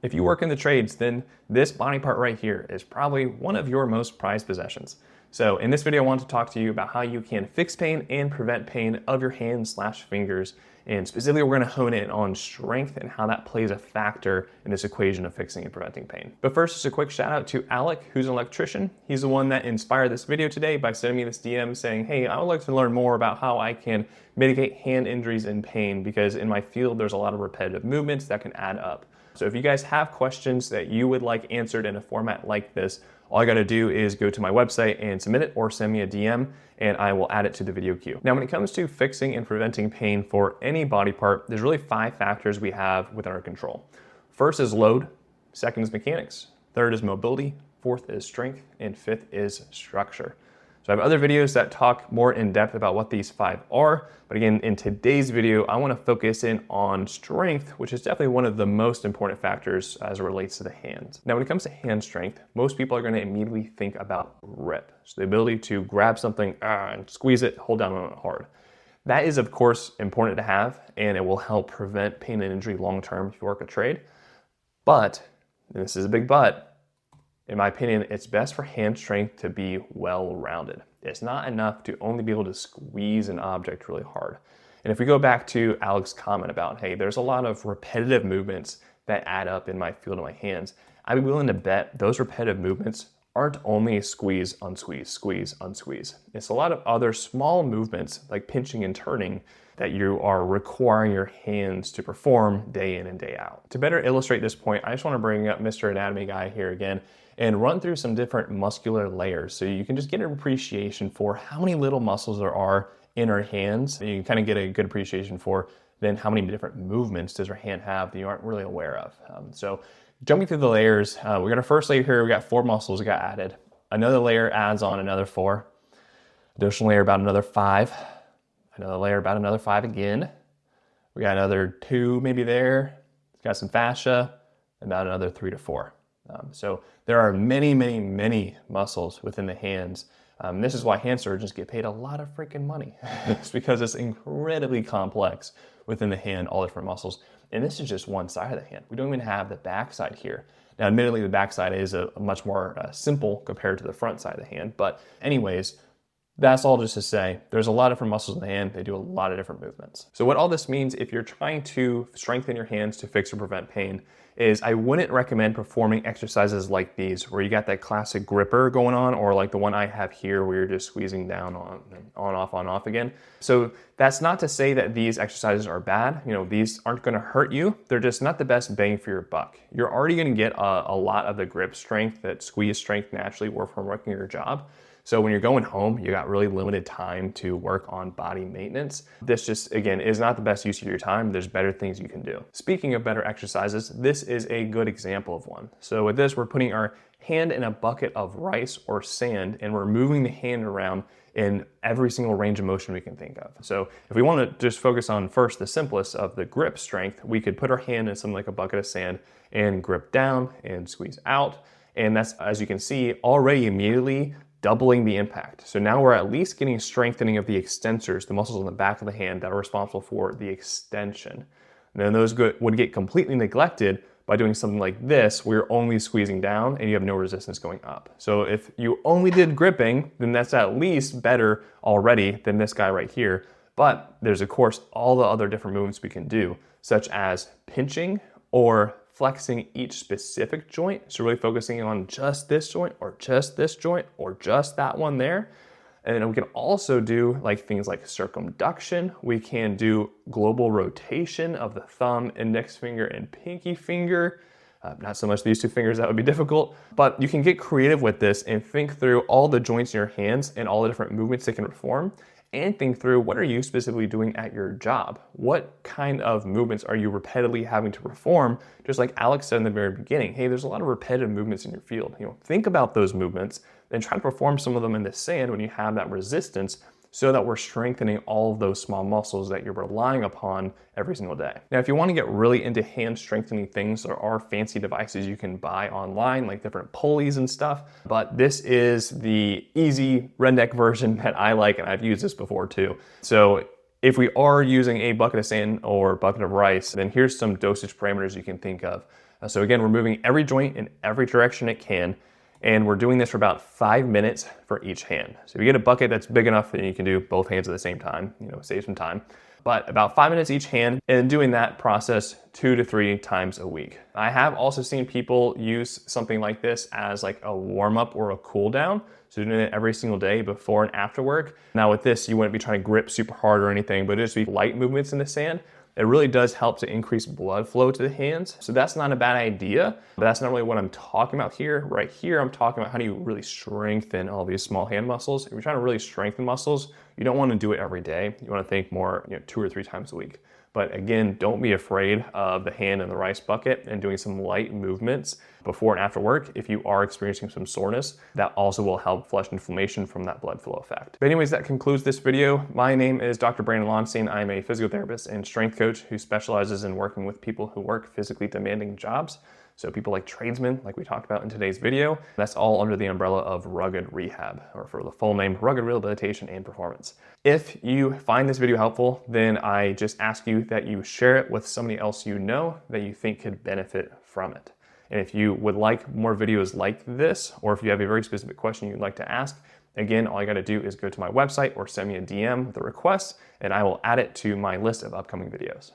If you work in the trades, then this body part right here is probably one of your most prized possessions. So in this video, I want to talk to you about how you can fix pain and prevent pain of your hands/fingers. And specifically, we're gonna hone in on strength and how that plays a factor in this equation of fixing and preventing pain. But first, just a quick shout out to Alec, who's an electrician. He's the one that inspired this video today by sending me this DM saying, hey, I would like to learn more about how I can mitigate hand injuries and pain, because in my field, there's a lot of repetitive movements that can add up. So if you guys have questions that you would like answered in a format like this, all I gotta do is go to my website and submit it, or send me a DM and I will add it to the video queue. Now, when it comes to fixing and preventing pain for any body part, there's really 5 factors we have within our control. First is load, second is mechanics, third is mobility, fourth is strength, and fifth is structure. So I have other videos that talk more in depth about what these 5 are, but again, in today's video, I wanna focus in on strength, which is definitely one of the most important factors as it relates to the hands. Now, when it comes to hand strength, most people are gonna immediately think about grip. So the ability to grab something and squeeze it, hold down on it hard. That is, of course, important to have, and it will help prevent pain and injury long-term if you work a trade. But, and this is a big but, in my opinion, it's best for hand strength to be well-rounded. It's not enough to only be able to squeeze an object really hard. And if we go back to Alex's comment about, hey, there's a lot of repetitive movements that add up in my field of my hands, I'd be willing to bet those repetitive movements aren't only squeeze, unsqueeze, squeeze, unsqueeze. It's a lot of other small movements like pinching and turning that you are requiring your hands to perform day in and day out. To better illustrate this point, I just want to bring up Mr. Anatomy Guy here again and run through some different muscular layers so you can just get an appreciation for how many little muscles there are in our hands. And you can kind of get a good appreciation for then how many different movements does our hand have that you aren't really aware of. So jumping through the layers, we got our first layer here, we got 4 muscles that got added. Another layer adds on another 4. Additional layer about another 5. Another layer about another 5 again. We got another 2 maybe there. It's got some fascia, about another 3 to 4. So there are many, many, many muscles within the hands. This is why hand surgeons get paid a lot of freaking money. It's because it's incredibly complex within the hand, all different muscles. And this is just one side of the hand. We don't even have the back side here. Now, admittedly, the back side is a much more simple compared to the front side of the hand. But anyways, that's all just to say, there's a lot of different muscles in the hand. They do a lot of different movements. So what all this means, if you're trying to strengthen your hands to fix or prevent pain, is I wouldn't recommend performing exercises like these, where you got that classic gripper going on, or like the one I have here, where you're just squeezing down on, off again. So that's not to say that these exercises are bad. You know, these aren't gonna hurt you. They're just not the best bang for your buck. You're already gonna get a lot of the grip strength, that squeeze strength naturally from working your job. So when you're going home, you got really limited time to work on body maintenance. This just, again, is not the best use of your time. There's better things you can do. Speaking of better exercises, this is a good example of one. So with this, we're putting our hand in a bucket of rice or sand, and we're moving the hand around in every single range of motion we can think of. So if we want to just focus on first the simplest of the grip strength, we could put our hand in something like a bucket of sand and grip down and squeeze out. And that's, as you can see, already immediately doubling the impact. So now we're at least getting strengthening of the extensors, the muscles on the back of the hand that are responsible for the extension. And then those would get completely neglected by doing something like this, where you're only squeezing down and you have no resistance going up. So if you only did gripping, then that's at least better already than this guy right here. But there's, of course, all the other different movements we can do, such as pinching or flexing each specific joint. So really focusing on just this joint or just this joint or just that one there. And then we can also do like things like circumduction. We can do global rotation of the thumb, index finger, and pinky finger. Not so much these 2 fingers, that would be difficult, but you can get creative with this and think through all the joints in your hands and all the different movements they can perform, and think through, what are you specifically doing at your job? What kind of movements are you repetitively having to perform? Just like Alex said in the very beginning, hey, there's a lot of repetitive movements in your field. You know, think about those movements, then try to perform some of them in the sand when you have that resistance, so that we're strengthening all of those small muscles that you're relying upon every single day. Now, if you want to get really into hand strengthening things, there are fancy devices you can buy online, like different pulleys and stuff, but this is the easy redneck version that I like, and I've used this before too. So if we are using a bucket of sand or bucket of rice, then here's some dosage parameters you can think of. So again, we're moving every joint in every direction it can, and we're doing this for about 5 minutes for each hand. So if you get a bucket that's big enough that you can do both hands at the same time, save some time. But about 5 minutes each hand, and doing that process 2 to 3 times a week. I have also seen people use something like this as like a warm up or a cool down. So doing it every single day before and after work. Now with this, you wouldn't be trying to grip super hard or anything, but it'd just be light movements in the sand. It really does help to increase blood flow to the hands. So that's not a bad idea, but that's not really what I'm talking about here. Right here, I'm talking about how do you really strengthen all these small hand muscles. If you're trying to really strengthen muscles, you don't want to do it every day. You want to think more, 2 or 3 times a week. But again, don't be afraid of the hand in the rice bucket and doing some light movements before and after work. If you are experiencing some soreness, that also will help flush inflammation from that blood flow effect. But anyways, that concludes this video. My name is Dr. Brandon Lonstein. I'm a physical therapist and strength coach who specializes in working with people who work physically demanding jobs. So people like tradesmen, like we talked about in today's video, that's all under the umbrella of rugged rehab, or for the full name, rugged rehabilitation and performance. If you find this video helpful, then I just ask you that you share it with somebody else you know that you think could benefit from it. And if you would like more videos like this, or if you have a very specific question you'd like to ask, again, all you gotta do is go to my website or send me a DM with a request, and I will add it to my list of upcoming videos.